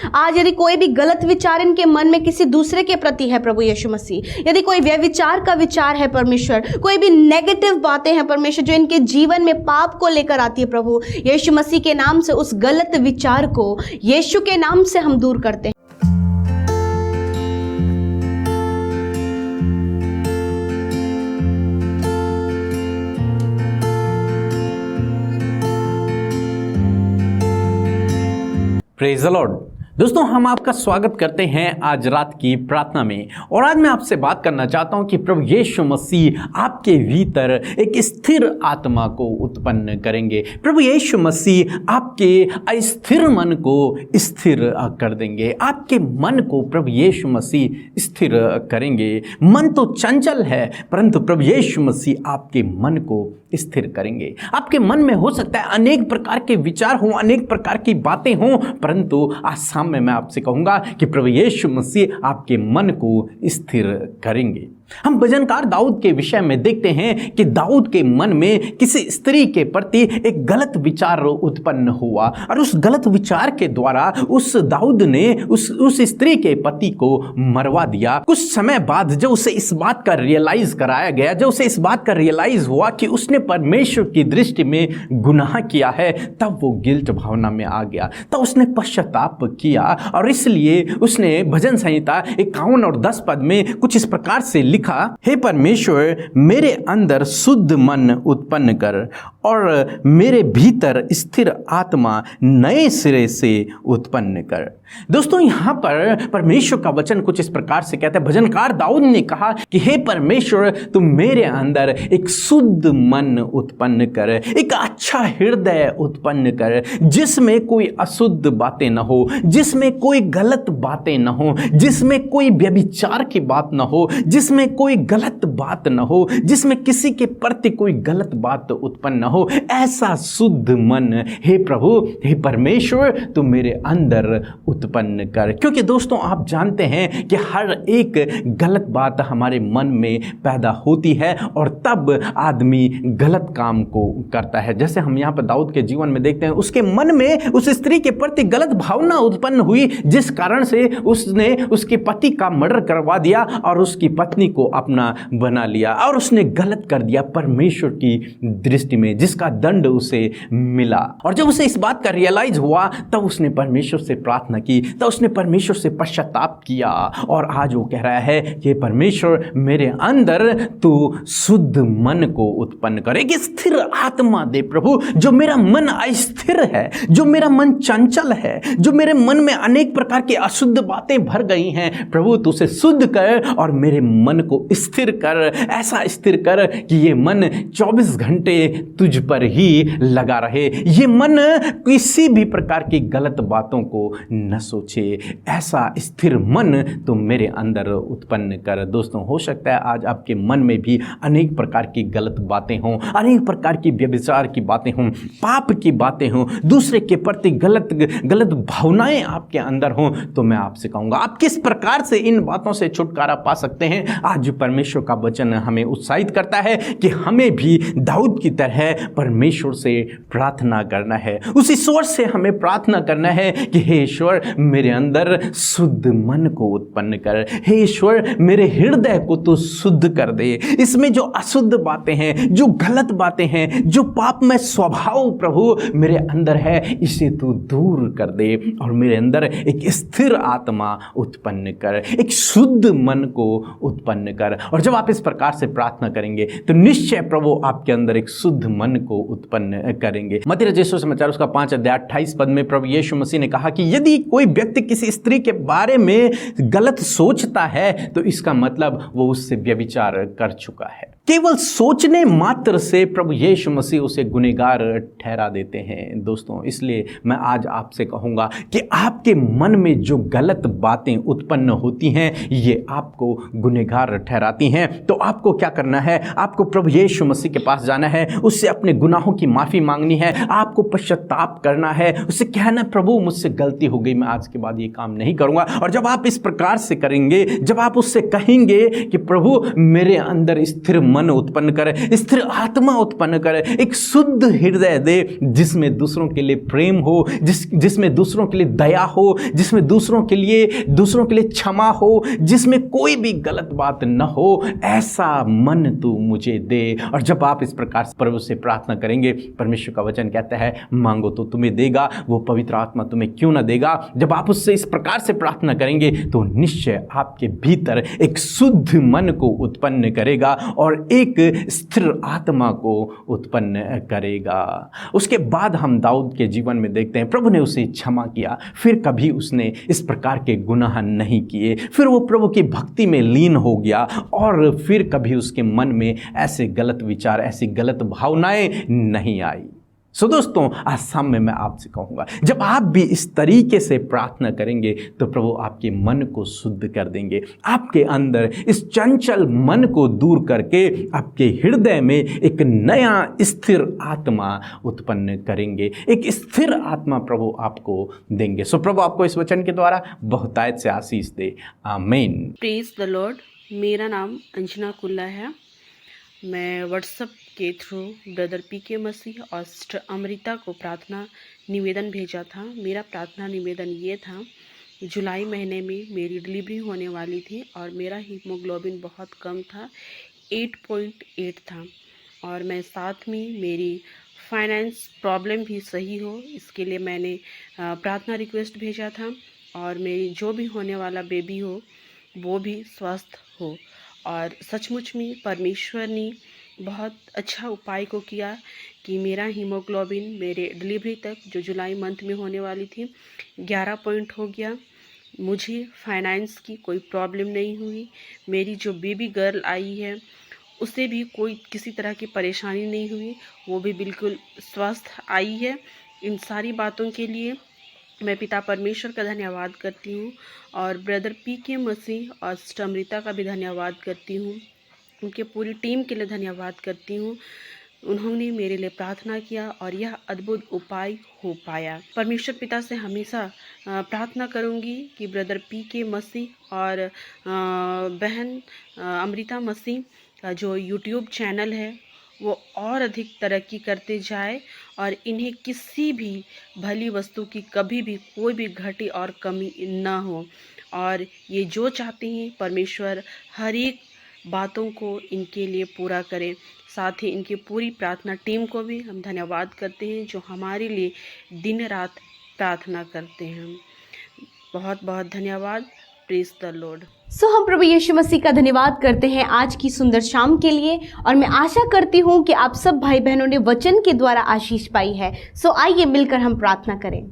आज यदि कोई भी गलत विचार इनके मन में किसी दूसरे के प्रति है प्रभु यीशु मसीह, यदि कोई व्यभिचार का विचार है परमेश्वर, कोई भी नेगेटिव बातें हैं परमेश्वर जो इनके जीवन में पाप को लेकर आती है प्रभु यीशु मसीह के नाम से, उस गलत विचार को यीशु के नाम से हम दूर करते हैं। Praise the Lord. दोस्तों, हम आपका स्वागत करते हैं आज रात की प्रार्थना में। और आज मैं आपसे बात करना चाहता हूं कि प्रभु यीशु मसीह आपके भीतर एक स्थिर आत्मा को उत्पन्न करेंगे। प्रभु यीशु मसीह आपके अस्थिर मन को स्थिर कर देंगे। आपके मन को प्रभु यीशु मसीह स्थिर करेंगे। मन तो चंचल है, परंतु प्रभु यीशु मसीह आपके मन को स्थिर करेंगे। आपके मन में हो सकता है अनेक प्रकार के विचार हों, अनेक प्रकार की बातें हों, परंतु आज शाम में मैं आपसे कहूंगा कि प्रभु यीशु मसीह आपके मन को स्थिर करेंगे। हम भजनकार दाऊद के विषय में देखते हैं कि दाऊद के मन में किसी स्त्री के प्रति एक गलत विचार उत्पन्न हुआ और उस गलत विचार के द्वारा उस दाऊद ने उस स्त्री के पति को मरवा दिया। कुछ समय बाद जब उसे इस बात का रियलाइज कराया गया, जब उसे इस बात का रियलाइज हुआ कि उसने परमेश्वर की दृष्टि में गुनाह किया है, तब वो गिल्ट भावना में आ गया। तब उसने पश्चाताप किया और इसलिए उसने भजन संहिता 51 और 10 पद में कुछ इस प्रकार से लिखा, हे परमेश्वर, मेरे अंदर शुद्ध मन उत्पन्न कर और मेरे भीतर स्थिर आत्मा नए सिरे से उत्पन्न कर। दोस्तों, यहां पर परमेश्वर का वचन कुछ इस प्रकार से कहता है। भजनकार दाऊद ने कहा कि हे परमेश्वर, तुम मेरे अंदर एक शुद्ध मन उत्पन्न कर, एक अच्छा हृदय उत्पन्न कर, जिसमें कोई अशुद्ध बातें न हो, जिसमें कोई गलत बातें न हो, जिसमें कोई व्यभिचार की बात न हो, जिसमें कोई गलत बात न हो, जिसमें किसी के प्रति कोई गलत बात उत्पन्न न हो। ऐसा शुद्ध मन हे प्रभु, हे परमेश्वर, तुम मेरे अंदर उत्पन्न कर। क्योंकि दोस्तों, आप जानते हैं कि हर एक गलत बात हमारे मन में पैदा होती है और तब आदमी गलत काम को करता है। जैसे हम यहाँ पर दाऊद के जीवन में देखते हैं, उसके मन में उस स्त्री के प्रति गलत भावना उत्पन्न हुई, जिस कारण से उसने उसके पति का मर्डर करवा दिया और उसकी पत्नी को अपना बना लिया और उसने गलत कर दिया परमेश्वर की दृष्टि में, जिसका दंड उसे मिला। और जब उसे इस बात का रियलाइज हुआ, तब उसने परमेश्वर से प्रार्थना की, तब उसने परमेश्वर से पश्चाताप किया और आज वो कह रहा है कि परमेश्वर, मेरे अंदर तू शुद्ध मन को उत्पन्न कर, एक स्थिर आत्मा दे प्रभु। जो मेरा मन अस्थिर है, जो मेरा मन चंचल है, जो मेरे मन में अनेक प्रकार की अशुद्ध बातें भर गई हैं, प्रभु तू उसे शुद्ध कर और मेरे मन को स्थिर कर। ऐसा स्थिर कर कि ये मन 24 घंटे तुझ पर ही लगा रहे, ये मन किसी भी प्रकार की गलत बातों को न सोचे। ऐसा स्थिर मन तुम मेरे अंदर उत्पन्न कर। दोस्तों, हो सकता है आज आपके मन में भी अनेक प्रकार की गलत बातें हों, अनेक प्रकार की व्यभिचार की बातें हों, पाप की बातें हों, दूसरे के प्रति गलत भावनाएं आपके अंदर हों, तो मैं आपसे कहूंगा आप किस प्रकार से इन बातों से छुटकारा पा सकते हैं। आज परमेश्वर का वचन हमें उत्साहित करता है कि हमें भी दाऊद की तरह परमेश्वर से प्रार्थना करना है। उस ईश्वर से हमें प्रार्थना करना है कि हे ईश्वर, मेरे अंदर शुद्ध मन को उत्पन्न कर। हे ईश्वर, मेरे हृदय को तो शुद्ध कर दे। इसमें जो अशुद्ध बातें हैं, जो गलत बातें हैं, जो पाप में स्वभाव प्रभु मेरे अंदर है, इसे तू दूर कर दे और मेरे अंदर एक स्थिर आत्मा उत्पन्न कर, एक शुद्ध मन को उत्पन्न कर। और जब आप इस प्रकार से प्रार्थना करेंगे तो निश्चय प्रभु आपके अंदर एक शुद्ध मन को उत्पन्न करेंगे। मत्ती रचित सुसमाचार उसका 5 अध्याय 28 पद में प्रभु यीशु मसीह ने कहा कि यदि कोई व्यक्ति किसी स्त्री के बारे में गलत सोचता है तो इसका मतलब वो उससे व्यभिचार कर चुका है। केवल सोचने मात्र से प्रभु यीशु मसीह उसे गुनहगार ठहरा देते हैं। दोस्तों, इसलिए मैं आज आपसे कहूँगा कि आपके मन में जो गलत बातें उत्पन्न होती हैं, ये आपको गुनहगार ठहराती हैं। तो आपको क्या करना है? आपको प्रभु यीशु मसीह के पास जाना है, उससे अपने गुनाहों की माफ़ी मांगनी है, आपको पश्चाताप करना है, उससे कहना, प्रभु मुझसे गलती हो गई, मैं आज के बाद ये काम नहीं करूँगा। और जब आप इस प्रकार से करेंगे, जब आप उससे कहेंगे कि प्रभु मेरे अंदर स्थिर मन उत्पन्न कर, स्थिर आत्मा उत्पन्न कर, एक शुद्ध हृदय दे जिसमें दूसरों के लिए प्रेम हो, जिसमें दूसरों के लिए दया हो, जिसमें दूसरों के लिए क्षमा हो, जिसमें कोई भी गलत बात न हो, ऐसा मन तू मुझे दे। और जब आप इस प्रकार से प्रभु से प्रार्थना करेंगे, परमेश्वर का वचन कहता है मांगो तो तुम्हें देगा, वो पवित्र आत्मा तुम्हें क्यों ना देगा। जब आप उससे इस प्रकार से प्रार्थना करेंगे तो निश्चय आपके भीतर एक शुद्ध मन को उत्पन्न करेगा और एक स्थिर आत्मा को उत्पन्न करेगा। उसके बाद हम दाऊद के जीवन में देखते हैं प्रभु ने उसे क्षमा किया, फिर कभी उसने इस प्रकार के गुनाह नहीं किए, फिर वो प्रभु की भक्ति में लीन हो गया और फिर कभी उसके मन में ऐसे गलत विचार, ऐसी गलत भावनाएं नहीं आई। सो दोस्तों, आज शाम में मैं आपसे कहूँगा, जब आप भी इस तरीके से प्रार्थना करेंगे तो प्रभु आपके मन को शुद्ध कर देंगे, आपके अंदर इस चंचल मन को दूर करके आपके हृदय में एक नया स्थिर आत्मा उत्पन्न करेंगे, एक स्थिर आत्मा प्रभु आपको देंगे। सो प्रभु आपको इस वचन के द्वारा बहुतायत से आशीष दे। आमीन। Praise the Lord. मेरा नाम अंजना कुल्ला है। मैं व्हाट्सएप के थ्रू ब्रदर पीके मसीह और सिस्टर अमृता को प्रार्थना निवेदन भेजा था। मेरा प्रार्थना निवेदन ये था, जुलाई महीने में मेरी डिलीवरी होने वाली थी और मेरा हीमोग्लोबिन बहुत कम था, 8.8 था, और मैं साथ में मेरी फाइनेंस प्रॉब्लम भी सही हो, इसके लिए मैंने प्रार्थना रिक्वेस्ट भेजा था, और मेरी जो भी होने वाला बेबी हो वो भी स्वस्थ हो। और सचमुच में परमेश्वर ने बहुत अच्छा उपाय को किया कि मेरा हीमोग्लोबिन मेरे डिलीवरी तक, जो जुलाई मंथ में होने वाली थी, 11 पॉइंट हो गया। मुझे फाइनेंस की कोई प्रॉब्लम नहीं हुई। मेरी जो बेबी गर्ल आई है उसे भी कोई किसी तरह की परेशानी नहीं हुई, वो भी बिल्कुल स्वस्थ आई है। इन सारी बातों के लिए मैं पिता परमेश्वर का धन्यवाद करती हूँ और ब्रदर पीके मसीह और सिस्टर अमृता का भी धन्यवाद करती हूँ, उनके पूरी टीम के लिए धन्यवाद करती हूँ। उन्होंने मेरे लिए प्रार्थना किया और यह अद्भुत उपाय हो पाया। परमेश्वर पिता से हमेशा प्रार्थना करूँगी कि ब्रदर पीके मसीह और बहन अमृता मसीह का जो यूट्यूब चैनल है वो और अधिक तरक्की करते जाए और इन्हें किसी भी भली वस्तु की कभी भी कोई भी घटी और कमी ना हो, और ये जो चाहते हैं परमेश्वर हर एक बातों को इनके लिए पूरा करें। साथ ही इनकी पूरी प्रार्थना टीम को भी हम धन्यवाद करते हैं जो हमारे लिए दिन रात प्रार्थना करते हैं। बहुत बहुत धन्यवाद। Praise the Lord. सो हम प्रभु यीशु मसीह का धन्यवाद करते हैं आज की सुंदर शाम के लिए, और मैं आशा करती हूँ कि आप सब भाई बहनों ने वचन के द्वारा आशीष पाई है। सो आइए मिलकर हम प्रार्थना करें।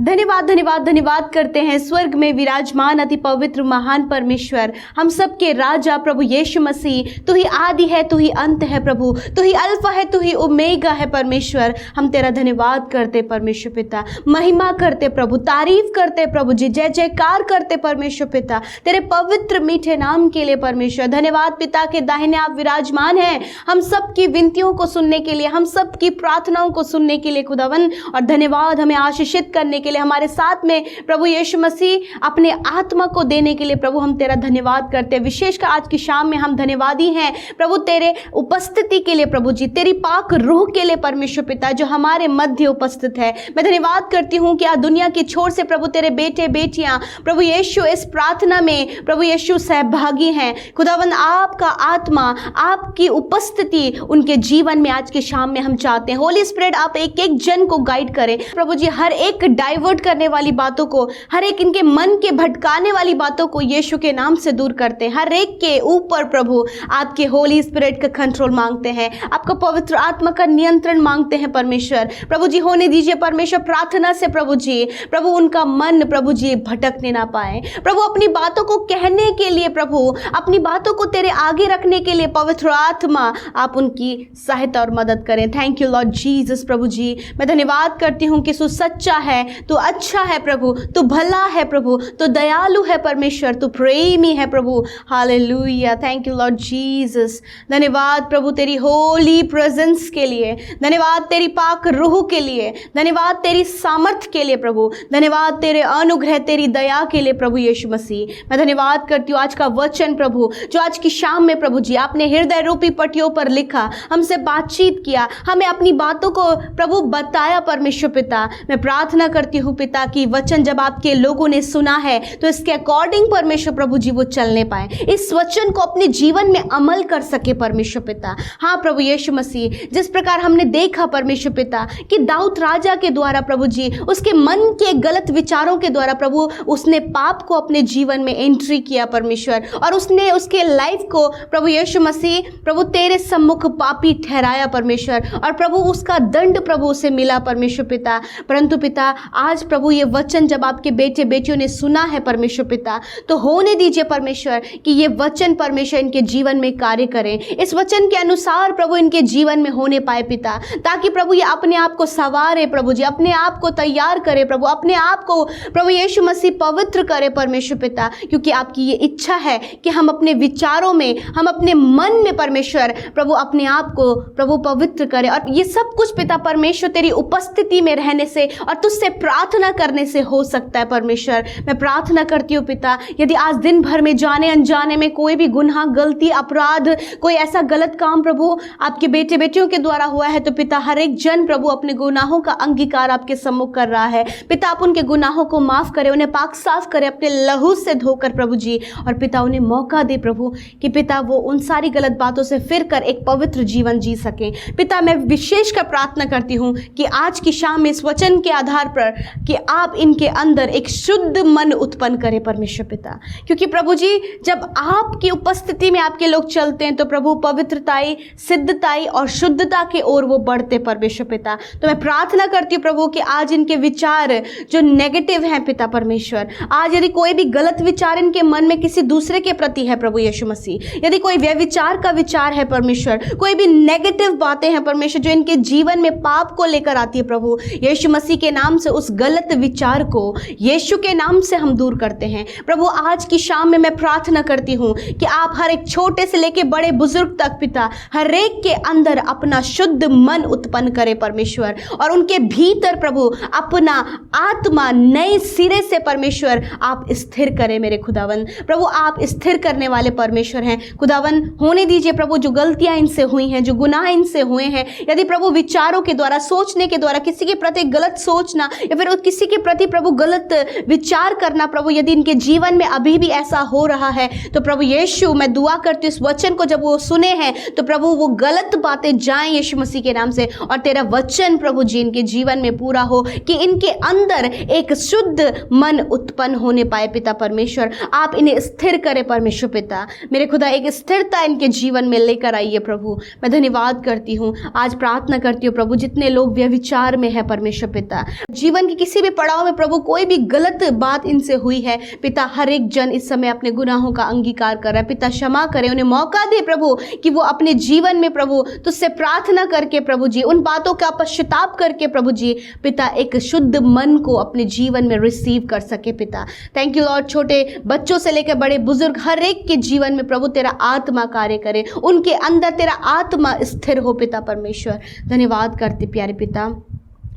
धन्यवाद धन्यवाद धन्यवाद करते हैं स्वर्ग में विराजमान अति पवित्र महान परमेश्वर, हम सब के राजा प्रभु यीशु मसीह। तू ही आदि है, तू ही अंत है प्रभु, तू ही अल्फा है, तू ही ओमेगा है परमेश्वर। हम तेरा धन्यवाद करते परमेश्वर पिता, महिमा करते प्रभु, तारीफ करते प्रभु जी, जय जयकार करते परमेश्वर पिता तेरे पवित्र मीठे नाम के लिए परमेश्वर। धन्यवाद पिता के दाहिने आप विराजमान हैं हम सब की विनतियों को सुनने के लिए, हम सब की प्रार्थनाओं को सुनने के लिए खुदावन, और धन्यवाद हमें आशीषित करने के लिए, हमारे साथ में प्रभु यीशु मसीह अपने आत्मा को देने के लिए प्रभु हम तेरा धन्यवाद करते हैं। विशेषकर आज की शाम में हम धन्यवादी हैं प्रभु तेरे उपस्थिति के लिए प्रभु जी, तेरी पाक रूह के लिए परमेश्वर पिता जो हमारे मध्य उपस्थित है। मैं धन्यवाद करती हूँ कि आज दुनिया की छोर से प्रभु तेरे बेटे बेटियां प्रभु यीशु इस प्रार्थना में प्रभु यीशु सहभागी हैं। खुदावन आपका आत्मा, आपकी उपस्थिति उनके जीवन में आज की शाम में हम चाहते हैं। होली स्पिरिट आप एक एक जन को गाइड करें प्रभु जी, हर एक डाइवर्ट करने वाली बातों को, हर एक इनके मन के भटकाने वाली बातों को यीशु के नाम से दूर करते हैं। हर एक के ऊपर प्रभु आपके होली स्पिरिट का कंट्रोल मांगते हैं, आपका पवित्र आत्मा का नियंत्रण मांगते हैं परमेश्वर। प्रभु जी होने दीजिए परमेश्वर प्रार्थना से प्रभु जी, प्रभु उनका मन प्रभु जी भटकने ना पाए प्रभु, अपनी बातों को कहने के लिए प्रभु, अपनी बातों को तेरे आगे रखने के लिए पवित्र आत्मा आप उनकी सहायता और मदद करें। थैंक यू लॉर्ड जीसस प्रभु जी। मैं धन्यवाद करती हूँ कि सु सच्चा है, तू अच्छा है प्रभु, तू भला है प्रभु, तू दयालु है परमेश्वर, तू प्रेमी है प्रभु। Hallelujah, thank you Lord Jesus. धन्यवाद प्रभु तेरी होली प्रेजेंस के लिए, धन्यवाद तेरी पाक रूह के लिए, धन्यवाद तेरी सामर्थ्य के लिए प्रभु, धन्यवाद तेरे अनुग्रह तेरी दया के लिए प्रभु यीशु मसीह। मैं धन्यवाद करती हूँ आज का वचन प्रभु, जो आज की शाम में प्रभु जी आपने हृदय रूपी पट्टियों पर लिखा, हमसे बातचीत किया, हमें अपनी बातों को प्रभु बताया परमेश्वर पिता। मैं प्रार्थना करती हूँ पिता कि वचन जब आपके लोगों ने सुना है तो इसके अकॉर्डिंग परमेश्वर प्रभु जी वो चलने पाए, इस वचन को अपने जीवन में अमल कर सके परमेश्वर पिता। हाँ प्रभु यीशु मसीह, जिस प्रकार हमने देखा परमेश्वर पिता कि दाऊद राजा के द्वारा प्रभु जी उसके मन के गलत विचारों के द्वारा प्रभु उसने पाप को अपने जीवन में एंट्री किया परमेश्वर, और उसने उसके लाइफ को प्रभु यीशु मसीह प्रभु तेरे सम्मुख पापी ठहराया परमेश्वर, और प्रभु उसका दंड प्रभु उसे मिला परमेश्वर पिता। परंतु पिता आज प्रभु ये वचन जब आपके बेटे बेटियों ने सुना है परमेश्वर पिता, तो होने दीजिए परमेश्वर कि ये वचन परमेश्वर इनके जीवन में कार्य करें, इस वचन के अनुसार प्रभु इनके जीवन में होने पाए पिता, ताकि प्रभु ये अपने आप को संवारे प्रभु जी, अपने आप को तैयार करे प्रभु, अपने आप को प्रभु यीशु मसीह पवित्र करे परमेश्वर पिता। क्योंकि आपकी ये इच्छा है कि हम अपने विचारों में, हम अपने मन में परमेश्वर प्रभु अपने आप को प्रभु पवित्र करें, और ये सब कुछ पिता परमेश्वर तेरी उपस्थिति में रहने से और तुझसे प्रार्थना करने से हो सकता है परमेश्वर। मैं प्रार्थना करती हूँ पिता, यदि आज दिन भर में जाने अनजाने में कोई भी गुनाह, गलती, अपराध, कोई ऐसा गलत काम प्रभु आपके बेटे बेटियों के द्वारा हुआ है, तो पिता हर एक जन प्रभु अपने गुनाहों का अंगीकार आपके सम्मुख कर रहा है पिता। आप उनके गुनाहों को माफ करें, उन्हें पाक साफ करें अपने लहू से धोकर प्रभु जी, और पिता उन्हें मौका दे प्रभु कि पिता वो उन सारी गलत बातों से फिर कर एक पवित्र जीवन जी सकें। पिता मैं विशेष कर प्रार्थना करती हूँ कि आज की शाम में इस वचन के आधार पर कि आप इनके अंदर एक शुद्ध मन उत्पन्न करें परमेश्वर पिता। क्योंकि प्रभु जी जब आपकी उपस्थिति में आपके लोग चलते हैं तो प्रभु पवित्रताई, सिद्धताई और शुद्धता की ओर वो बढ़ते परमेश्वर पिता। तो मैं प्रार्थना करती हूँ प्रभु कि आज इनके विचार जो नेगेटिव हैं पिता परमेश्वर, आज यदि कोई भी गलत विचार इनके मन में किसी दूसरे के प्रति है प्रभु यीशु मसीह, यदि कोई व्यभिचार का विचार है परमेश्वर, कोई भी नेगेटिव बातें हैं परमेश्वर जो इनके जीवन में पाप को लेकर आती है प्रभु यीशु मसीह के नाम से, उस गलत विचार को यीशु के नाम से हम दूर करते हैं प्रभु। आज की शाम में मैं प्रार्थना करती हूँ कि आप हर एक छोटे से लेके बड़े बुजुर्ग तक पिता हर एक के अंदर अपना शुद्ध मन उत्पन्न करे परमेश्वर, और उनके भीतर प्रभु अपना आत्मा नए सिरे से परमेश्वर आप स्थिर करें मेरे खुदावन। प्रभु आप स्थिर करने वाले परमेश्वर हैं खुदावन। होने दीजिए प्रभु जो गलतियां इनसे हुई हैं, जो गुनाह इनसे हुए हैं, यदि प्रभु विचारों के द्वारा, सोचने के द्वारा किसी के प्रति गलत सोचना या फिर किसी के प्रति प्रभु गलत विचार करना प्रभु, यदि इनके जीवन में अभी भी ऐसा हो रहा है तो प्रभु यीशु मैं दुआ करती हूँ इस वचन को जब वो सुने हैं तो प्रभु वो गलत बातें जाएं यीशु मसीह के नाम से, और तेरा वचन प्रभु जी इनके जीवन में पूरा हो कि इनके अंदर एक शुद्ध मन उत्पन्न होने पाए पिता परमेश्वर। आप इन्हें स्थिर करें परमेश्वर पिता मेरे खुदा, एक स्थिरता इनके जीवन में लेकर आइए प्रभु। मैं धन्यवाद करती हूँ, आज प्रार्थना करती हूँ प्रभु जितने लोग व्यभिचार में है परमेश्वर पिता, जीवन के किसी भी पड़ाव में प्रभु कोई भी गलत बात इनसे हुई है पिता, हर एक जन इस समय अपने गुनाहों का अंगीकार कर रहा है पिता, क्षमा करें, उन्हें मौका दे प्रभु कि वो अपने जीवन में प्रभु तुझसे प्रार्थना करके प्रभु जी उन बातों का पश्चाताप करके प्रभु जी पिता एक शुद्ध मन को अपने जीवन में रिसीव कर सके पिता। थैंक यू लॉर्ड, छोटे बच्चों से लेकर बड़े बुजुर्ग हर एक के जीवन में प्रभु तेरा आत्मा कार्य करे, उनके अंदर तेरा आत्मा स्थिर हो पिता परमेश्वर। धन्यवाद करते प्यारे पिता।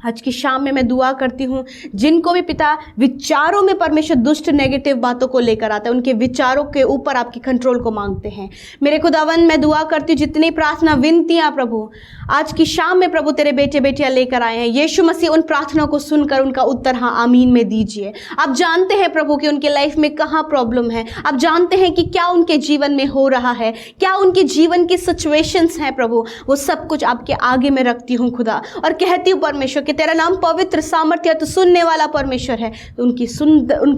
आज की शाम में मैं दुआ करती हूँ जिनको भी पिता विचारों में परमेश्वर दुष्ट नेगेटिव बातों को लेकर आता है, उनके विचारों के ऊपर आपकी कंट्रोल को मांगते हैं मेरे खुदावन। मैं दुआ करती हूँ जितनी प्रार्थना विनतियाँ प्रभु आज की शाम में प्रभु तेरे बेटे बेटियाँ लेकर आए हैं, यीशु मसीह उन प्रार्थनाओं को सुनकर उनका उत्तर हाँ आमीन में दीजिए। आप जानते हैं प्रभु कि उनके लाइफ में कहाँ प्रॉब्लम है, आप जानते हैं कि क्या उनके जीवन में हो रहा है, क्या उनके जीवन की सिचुएशंस हैं प्रभु, वो सब कुछ आपके आगे में रखती हूँ खुदा, और कहती हूँ परमेश्वर तेरा नाम पवित्र, सामर्थ्य, तो सुनने वाला परमेश्वर है। तो उनकी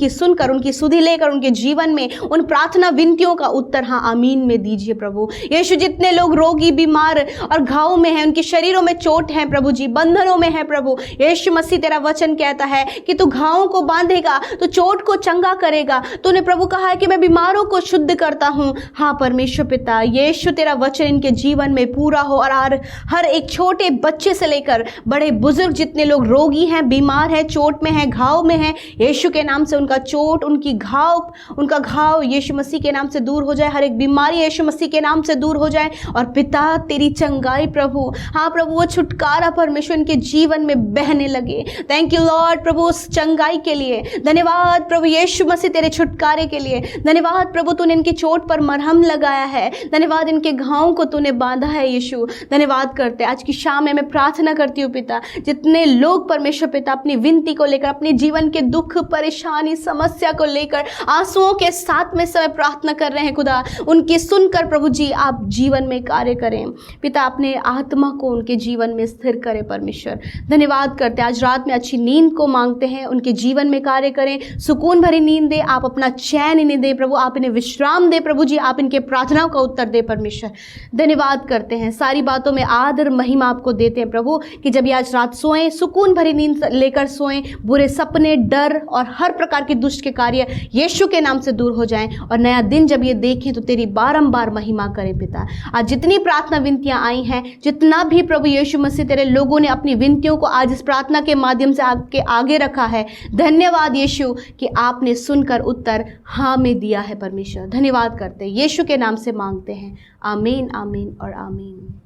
सुनकर उनकी सुधि लेकर उनके जीवन में उन प्रार्थना विनतियों का उत्तर हाँ आमीन में दीजिए प्रभु यीशु। जितने लोग रोगी, बीमार और घाव में हैं, उनके शरीरों में चोट है प्रभु जी, बंधनों में है प्रभु यीशु मसीह, तेरा वचन कहता है कि तू घावों को बांधेगा तो चोट को चंगा करेगा। तूने प्रभु कहा है कि मैं बीमारों को शुद्ध करता हूँ। हाँ परमेश्वर पिता यीशु तेरा वचन इनके जीवन में पूरा हो, और हर एक छोटे बच्चे से लेकर बड़े बुजुर्ग जितने लोग रोगी हैं, बीमार हैं, चोट में हैं, घाव में हैं, यीशु के नाम से उनका चोट, उनका घाव यीशु मसीह के नाम से दूर हो जाए। हर एक बीमारी यीशु मसीह के नाम से दूर हो जाए। और पिता तेरी चंगाई प्रभु, हाँ प्रभु, वो छुटकारा परमेश्वर इनके जीवन में बहने लगे। थैंक यू लॉर्ड प्रभु उस चंगाई के लिए। धन्यवाद प्रभु यीशु मसीह तेरे छुटकारे के लिए। धन्यवाद प्रभु तूने इनकी चोट पर मरहम लगाया है। धन्यवाद इनके घावों को तूने बांधा है यीशु। धन्यवाद करते आज की शाम में मैं प्रार्थना करती हूँ पिता, जितने लोग परमेश्वर पिता अपनी विनती को लेकर, अपने जीवन के दुख, परेशानी, समस्या को लेकर आंसुओं के साथ में समय प्रार्थना कर रहे हैं खुदा, उनकी सुनकर प्रभु जी आप जीवन में कार्य करें पिता, अपने आत्मा को उनके जीवन में स्थिर करें परमेश्वर। धन्यवाद करते आज रात में अच्छी नींद को मांगते हैं, उनके जीवन में कार्य करें, सुकून भरी नींद दे, आप अपना चैन इन्हें दे प्रभु, आप इन्हें विश्राम दे प्रभु जी, आप इनके प्रार्थनाओं का उत्तर दे परमेश्वर। धन्यवाद करते हैं, सारी बातों में आदर महिमा आपको देते हैं प्रभु, कि जब ये आज रात सोएं, सुकून भरी नींद लेकर सोएं, बुरे सपने, डर और हर प्रकार के दुष्ट के कार्य यीशु के नाम से दूर हो जाएं, और नया दिन जब ये देखें तो तेरी बारंबार महिमा करें पिता। आज जितनी प्रार्थना विनतियां आई हैं, जितना भी प्रभु यीशु मसीह तेरे लोगों ने अपनी विनतियों को आज इस प्रार्थना के माध्यम से आपके आगे रखा है, धन्यवाद यीशु कि आपने सुनकर उत्तर हाँ में दिया है परमेश्वर। धन्यवाद करते यीशु के नाम से मांगते हैं, आमीन आमीन और आमीन।